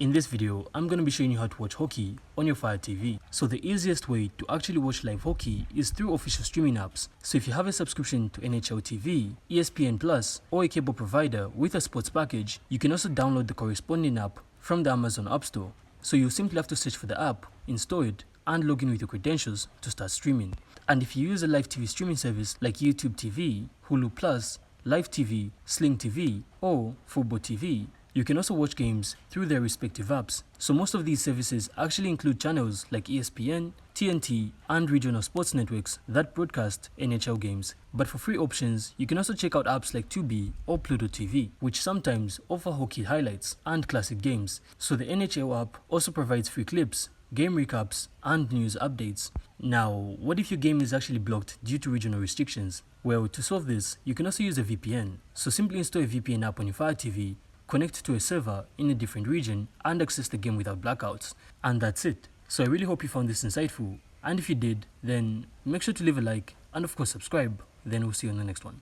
In this video, I'm going to be showing you how to watch hockey on your Fire TV. So the easiest way to actually watch live hockey is through official streaming apps. So if you have a subscription to NHL TV, ESPN Plus, or a cable provider with a sports package, you can also download the corresponding app from the Amazon App Store. So you simply have to search for the app, install it, and log in with your credentials to start streaming. And if you use a live TV streaming service like YouTube TV, Hulu Plus, Live TV, Sling TV, or Fubo TV, you can also watch games through their respective apps. So most of these services actually include channels like ESPN, TNT, and regional sports networks that broadcast NHL games. But for free options, you can also check out apps like Tubi or Pluto TV, which sometimes offer hockey highlights and classic games. So the NHL app also provides free clips, game recaps, and news updates. Now, what if your game is actually blocked due to regional restrictions? Well, to solve this, you can also use a VPN. So simply install a VPN app on your Fire TV, connect to a server in a different region, and access the game without blackouts. And that's it. So I really hope you found this insightful, and if you did, then make sure to leave a like and of course subscribe. Then we'll see you on the next one.